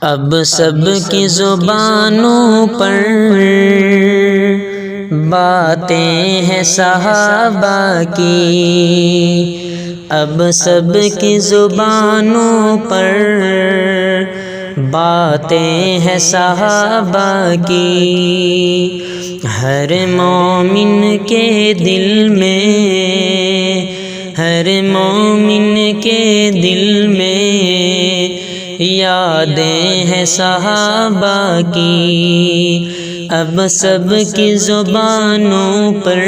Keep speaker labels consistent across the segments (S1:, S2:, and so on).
S1: اب سب کی زبانوں پر باتیں ہیں صحابہ کی، اب سب کی زبانوں پر باتیں ہیں صحابہ کی۔ ہر مومن کے دل میں، ہر مومن کے دل میں یادیں ہیں صحابہ کی، اب سب کی زبانوں پر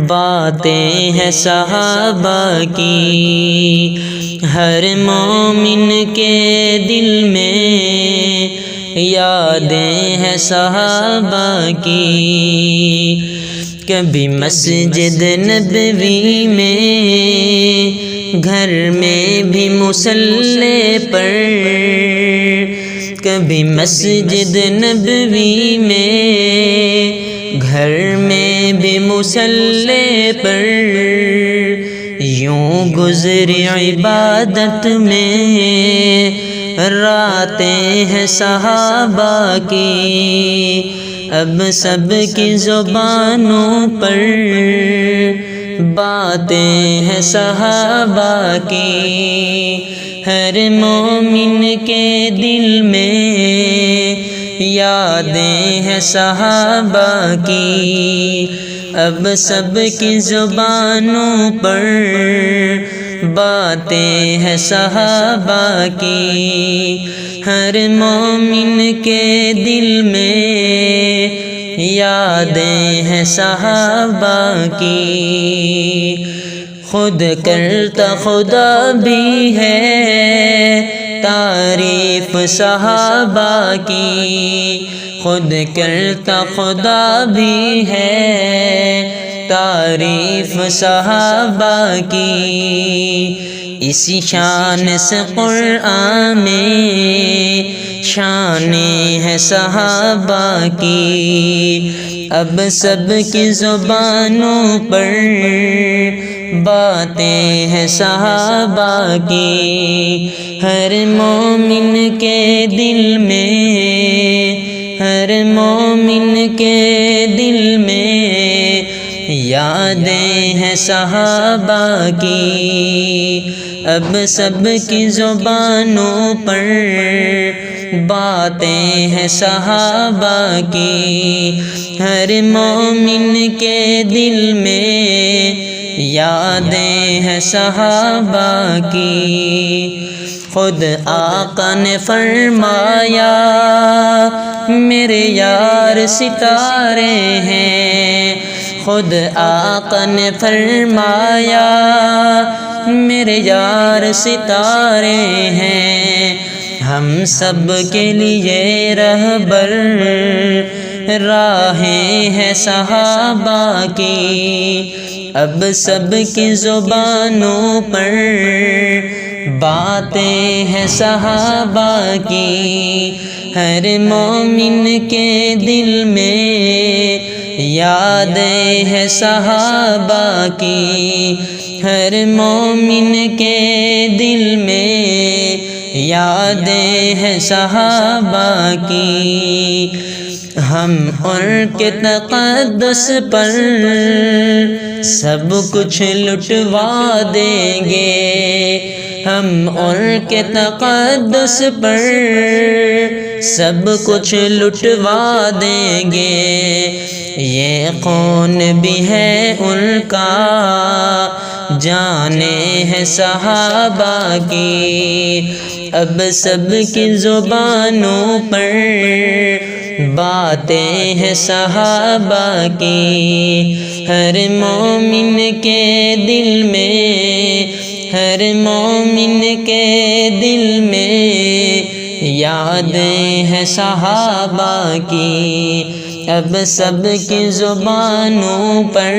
S1: باتیں ہیں صحابہ کی۔ ہر مومن کے دل میں یادیں ہیں صحابہ کی۔ کبھی مسجد نبوی میں، گھر میں بھی مصلی پر، کبھی مسجد نبوی میں، گھر میں بھی مصلی پر، یوں گزری عبادت میں راتیں ہیں صحابہ کی، اب سب کی زبانوں پر باتیں ہیں صحابہ کی۔ ہر مومن کے دل میں یادیں ہیں صحابہ کی، اب سب کی زبانوں پر باتیں ہیں صحابہ کی۔ ہر مومن کے دل میں یادیں ہیں صحابہ کی۔ خود کرتا خدا بھی ہے تعریف صحابہ کی، خود کرتا خدا بھی ہے تعریف صحابہ کی۔ اسی شان سے قرآن میں شان ہے صحابہ کی، اب سب کی زبانوں پر باتیں ہیں صحابہ کی۔ ہر مومن کے دل میں، ہر مومن کے دل میں یادیں ہیں صحابہ کی، اب سب کی زبانوں پر باتیں ہیں صحابہ کی۔ ہر مومن کے دل میں یادیں ہیں صحابہ کی۔ خود آقا نے فرمایا میرے یار ستارے ہیں، خود آقا نے فرمایا میرے یار ستارے ہیں، ہم سب کے لیے رہبر راہیں ہیں صحابہ کی، اب سب کی زبانوں پر باتیں ہیں صحابہ کی۔ ہر مومن کے دل میں یادیں ہیں صحابہ کی، ہر مومن کے دل میں یادیں ہیں صحابہ کی۔ ہم ان کے تقدس پر سب کچھ لٹوا دیں گے، ہم ان کے تقدس پر سب کچھ لٹوا دیں گے، یہ کون بھی ہے ان کا جانے ہیں صحابہ کی، اب سب کی زبانوں پر باتیں ہیں صحابہ کی۔ ہر مومن کے دل میں، ہر مومن کے دل میں یادیں ہیں صحابہ کی، اب سب کی زبانوں پر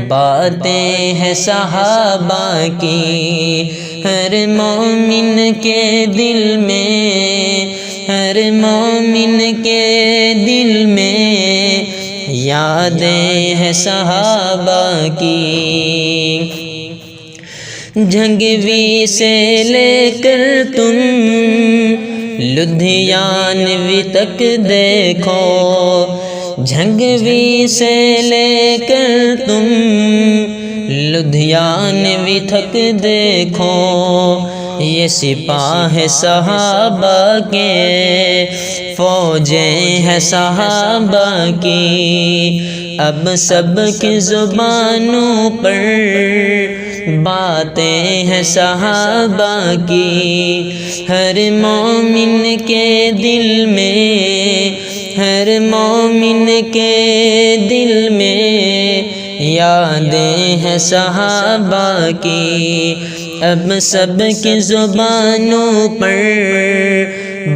S1: باتیں ہیں صحابہ کی۔ ہر مومن کے دل میں، ہر مومن کے دل میں یادیں ہیں صحابہ کی۔ جھنگوی سے لے کر تم لدھیانوی تک دیکھو، جھنگوی سے لے کر تم لدھیانوی تک دیکھو، یہ سپاہ صحابہ کے فوجیں ہیں صحابہ کی، اب سب کی زبانوں پر باتیں ہیں صحابہ کی، ہر مومن کے دل میں، ہر مومن کے دل میں یادیں ہیں صحابہ کی، اب سب کی زبانوں پر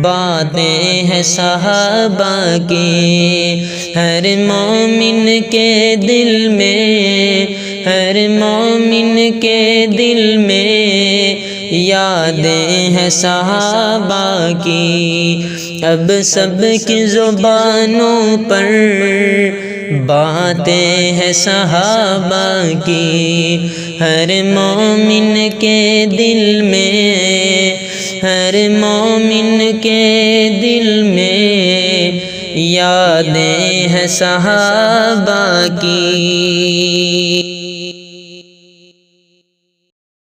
S1: باتیں ہیں صحابہ کی، ہر مومن کے دل میں، ہر مومن کے دل میں یادیں ہیں صحابہ کی، اب سب کی زبانوں پر باتیں ہیں صحابہ کی، ہر مومن کے دل میں، ہر مومن کے دل میں یادیں ہیں صحابہ کی۔